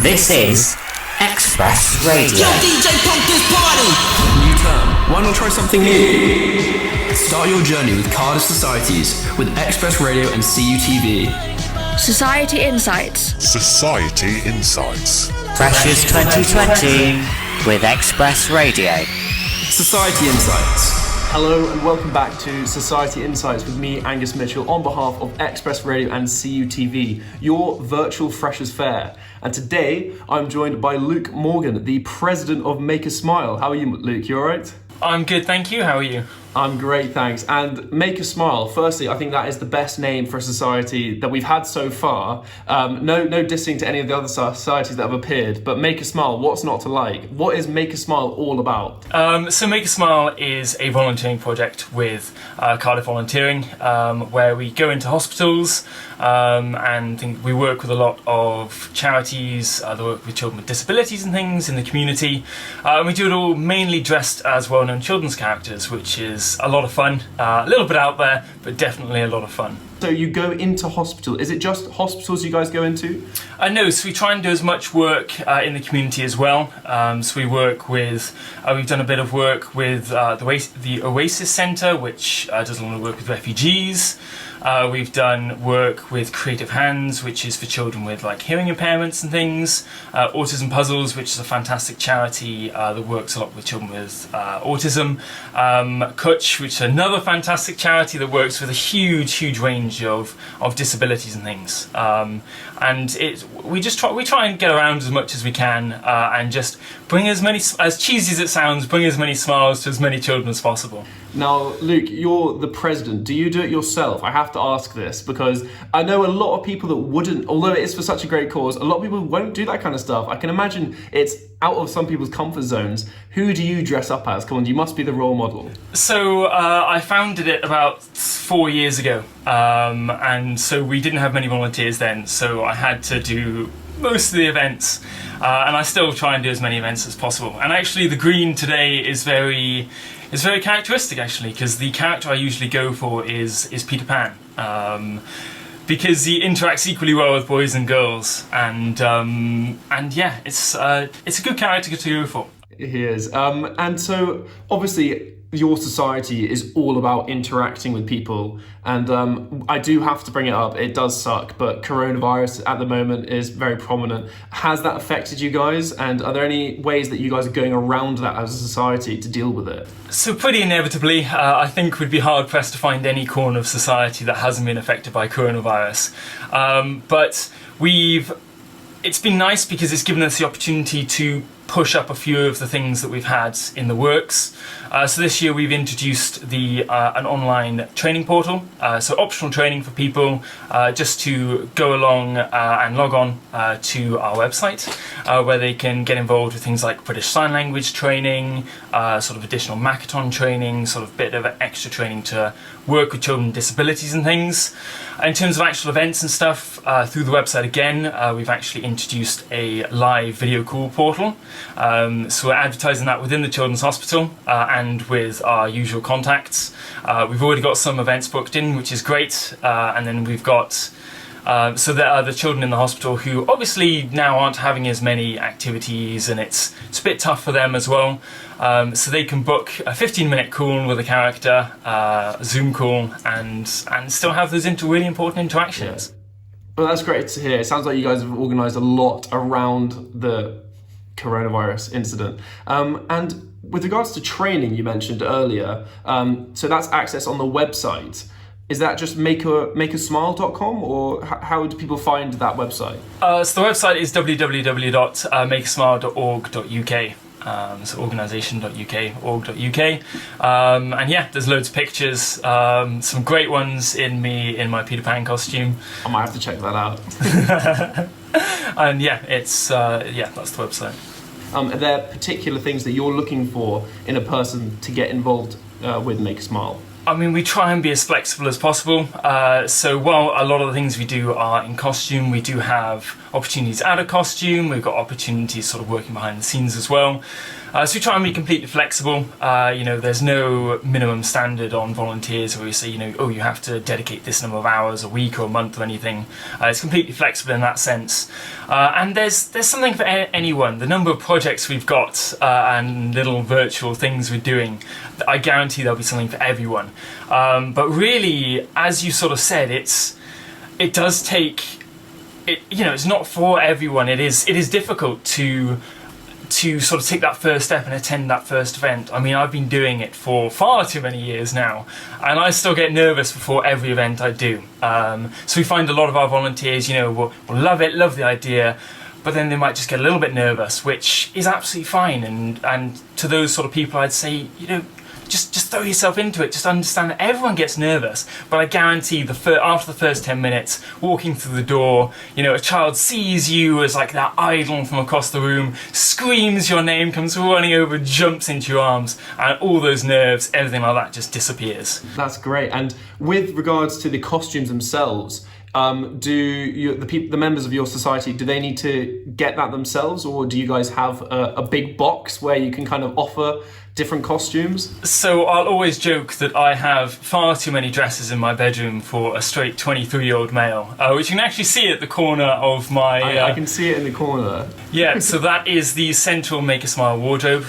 This is Xpress Radio. Yo, DJ, pump this party! New term. Why not try something new? Start your journey with Cardiff Societies with Xpress Radio and CUTV. Society Insights. Society Insights. Freshers 2020 with Xpress Radio. Society Insights. Hello and welcome back to Society Insights with me, Angus Mitchell, on behalf of Xpress Radio and CUTV, your virtual Freshers Fair. And today, I'm joined by Luke Morgan, the president of Make a Smile. How are you, Luke? You all right? I'm good, thank you. How are you? I'm great, thanks. And Make a Smile, firstly, I think that is the best name for a society that we've had so far. No dissing to any of the other societies that have appeared, but Make a Smile, what's not to like? What is Make a Smile all about? So Make a Smile is a volunteering project with Cardiff Volunteering, where we go into hospitals and we work with a lot of charities that work with children with disabilities and things in the community. And we do it all mainly dressed as well-known children's characters, which is a lot of fun, a little bit out there, but definitely a lot of fun. So you go into hospital. Is it just hospitals you guys go into? No, so we try and do as much work in the community as well. So we work with, we've done a bit of work with the Oasis Centre, which does a lot of work with refugees. We've done work with Creative Hands, which is for children with like hearing impairments and things. Autism Puzzles, which is a fantastic charity that works a lot with children with autism. CUTV, which is another fantastic charity that works with a huge range of disabilities and things. And we try and get around as much as we can and just bring as cheesy as it sounds, bring as many smiles to as many children as possible. Now, Luke, you're the president. Do you do it yourself? I have to ask this because I know a lot of people that wouldn't, although it is for such a great cause, a lot of people won't do that kind of stuff. I can imagine it's out of some people's comfort zones. Who do you dress up as? Come on, you must be the role model. So I founded it about 4 years ago, and so we didn't have many volunteers then, so I had to do most of the events, and I still try and do as many events as possible. And actually the green today is very characteristic, actually, because the character I usually go for is Peter Pan, because he interacts equally well with boys and girls, and yeah, it's a good character to go for. He is, and so obviously your society is all about interacting with people, and I do have to bring it up, it does suck, but coronavirus at the moment is very prominent. Has that affected you guys, and are there any ways that you guys are going around that as a society to deal with it? So pretty inevitably, I think we'd be hard pressed to find any corner of society that hasn't been affected by coronavirus, but it's been nice because it's given us the opportunity to push up a few of the things that we've had in the works. So this year we've introduced an online training portal, so optional training for people just to go along and log on to our website, where they can get involved with things like British Sign Language training, sort of additional Makaton training, sort of bit of extra training to work with children with disabilities and things. In terms of actual events and stuff, through the website again, we've actually introduced a live video call portal. So we're advertising that within the Children's Hospital and with our usual contacts. We've already got some events booked in, which is great, and then we've got so there are the children in the hospital who obviously now aren't having as many activities, and it's a bit tough for them as well. So they can book a 15-minute call with a character, a Zoom call, and still have those really important interactions. Yeah. Well, that's great to hear. It sounds like you guys have organised a lot around the coronavirus incident. And with regards to training you mentioned earlier, so that's access on the website. Is that just makeasmile.com, or how do people find that website? So the website is www.makeasmile.org.uk. So organisation.uk, org.uk, and yeah, there's loads of pictures, some great ones in my Peter Pan costume. I might have to check that out. And yeah, that's the website. Are there particular things that you're looking for in a person to get involved with Make a Smile? I mean, we try and be as flexible as possible. So while a lot of the things we do are in costume, we do have opportunities out of costume. We've got opportunities sort of working behind the scenes as well. So we try and be completely flexible. There's no minimum standard on volunteers where we say, oh, you have to dedicate this number of hours a week or a month or anything. It's completely flexible in that sense. And there's something for anyone. The number of projects we've got and little virtual things we're doing, I guarantee there'll be something for everyone. But really, as you sort of said, it does take, it's not for everyone. It is difficult to sort of take that first step and attend that first event. I mean, I've been doing it for far too many years now, and I still get nervous before every event I do. So we find a lot of our volunteers, will love it, love the idea, but then they might just get a little bit nervous, which is absolutely fine. And to those sort of people, I'd say, just throw yourself into it. Just understand that everyone gets nervous, but I guarantee after the first 10 minutes, walking through the door, a child sees you as like that idol from across the room, screams your name, comes running over, jumps into your arms, and all those nerves, everything like that just disappears. That's great. And with regards to the costumes themselves, do the members of your society, do they need to get that themselves, or do you guys have a big box where you can kind of offer different costumes? So I'll always joke that I have far too many dresses in my bedroom for a straight 23-year-old male, which you can actually see at the corner of my... I can see it in the corner. Yeah, so that is the central Make a Smile wardrobe.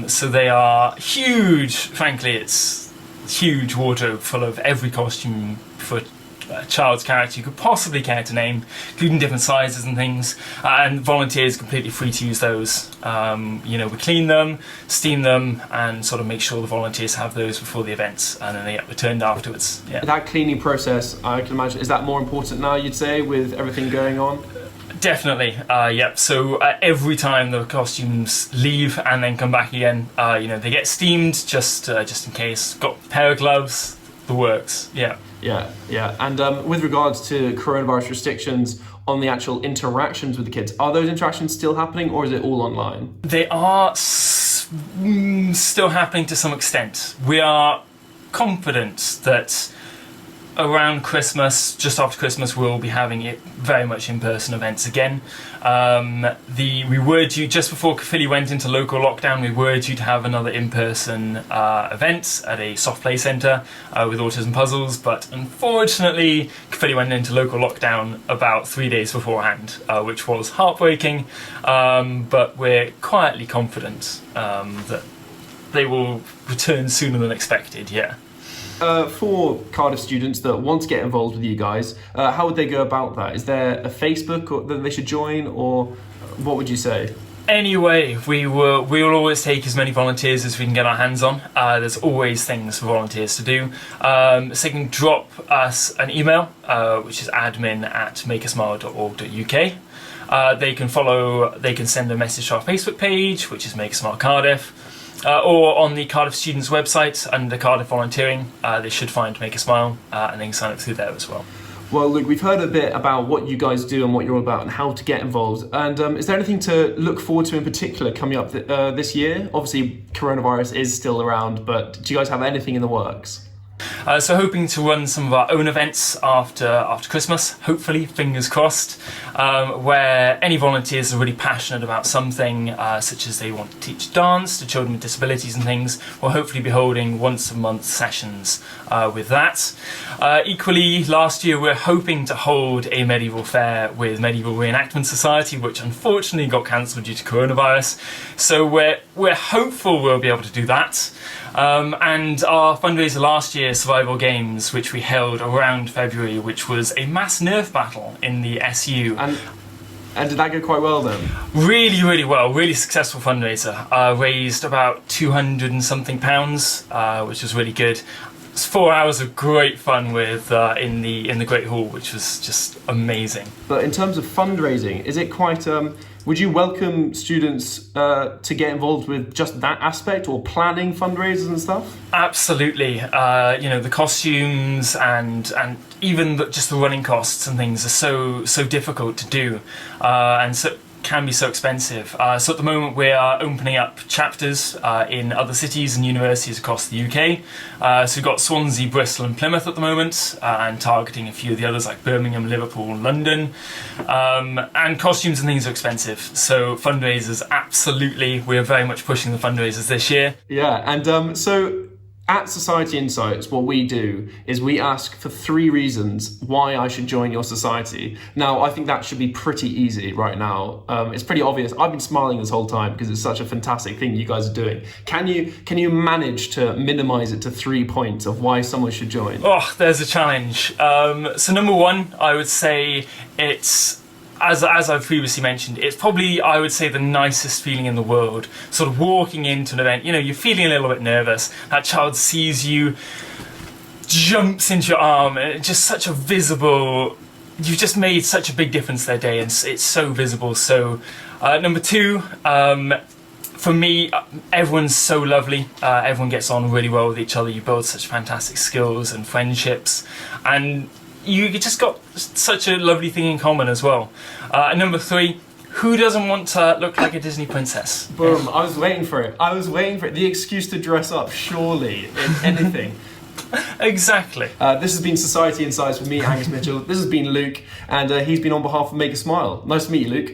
So they are huge. Frankly, it's a huge wardrobe full of every costume for a child's character you could possibly care to name, including different sizes and things, and volunteers are completely free to use those. We clean them, steam them, and sort of make sure the volunteers have those before the events, and then they get returned afterwards. Yeah. That cleaning process, I can imagine, is that more important now, you'd say, with everything going on? Definitely, yep. So every time the costumes leave and then come back again, they get steamed just in case. Got a pair of gloves, the works. Yeah. Yeah. And with regards to coronavirus restrictions on the actual interactions with the kids, are those interactions still happening, or is it all online? They are still happening to some extent. We are confident that around Christmas, just after Christmas, we'll be having it very much in-person events again. We were due, just before Caerphilly went into local lockdown, we were due to have another in-person event at a soft play centre with Autism Puzzles, but unfortunately Caerphilly went into local lockdown about 3 days beforehand, which was heartbreaking, but we're quietly confident that they will return sooner than expected, yeah. For Cardiff students that want to get involved with you guys, how would they go about that? Is there a Facebook that they should join, or what would you say? Anyway, we will always take as many volunteers as we can get our hands on. There's always things for volunteers to do. So they can drop us an email, which is admin@makeasmile.org.uk. They can send a message to our Facebook page, which is Make a Smile Cardiff. Or on the Cardiff Students website under Cardiff Volunteering, they should find Make a Smile, and they can sign up through there as well. Well, look, we've heard a bit about what you guys do and what you're all about and how to get involved. And is there anything to look forward to in particular coming up this year? Obviously, coronavirus is still around, but do you guys have anything in the works? So hoping to run some of our own events after Christmas, hopefully, fingers crossed, where any volunteers are really passionate about something, such as they want to teach dance to children with disabilities and things. We'll hopefully be holding once a month sessions with that. Equally, last year we're hoping to hold a medieval fair with Medieval Reenactment Society, which unfortunately got cancelled due to coronavirus. So we're hopeful we'll be able to do that. And our fundraiser last year, Survival Games, which we held around February, which was a mass Nerf battle in the SU. And did that go quite well then? Really, really well. Really successful fundraiser. Raised about 200 and something pounds, which was really good. It's 4 hours of great fun with in the Great Hall, which was just amazing. But in terms of fundraising, is it quite? Would you welcome students to get involved with just that aspect, or planning fundraisers and stuff? Absolutely. The costumes and even just the running costs and things are so difficult to do, and so can be so expensive. So at the moment we are opening up chapters in other cities and universities across the UK. So we've got Swansea, Bristol and Plymouth at the moment, and targeting a few of the others like Birmingham, Liverpool and London. And costumes and things are expensive. So fundraisers, absolutely, we're very much pushing the fundraisers this year. Yeah, and so at Society Insights, what we do is we ask for 3 reasons why I should join your society. Now, I think that should be pretty easy right now. It's pretty obvious. I've been smiling this whole time because it's such a fantastic thing you guys are doing. Can you manage to minimize it to 3 points of why someone should join? Oh, there's a challenge. So number 1, I would say it's, as I've previously mentioned, it's probably, I would say, the nicest feeling in the world. Sort of walking into an event, you're feeling a little bit nervous. That child sees you, jumps into your arm, and it's just such a visible, you've just made such a big difference their day, and it's so visible. So number 2, for me, everyone's so lovely. Everyone gets on really well with each other. You build such fantastic skills and friendships, and you just got such a lovely thing in common as well. And number 3, who doesn't want to look like a Disney princess? Boom, I was waiting for it. The excuse to dress up, surely, in anything. Exactly. This has been Society Insights with me, Angus Mitchell. This has been Luke, and he's been on behalf of Make a Smile. Nice to meet you, Luke.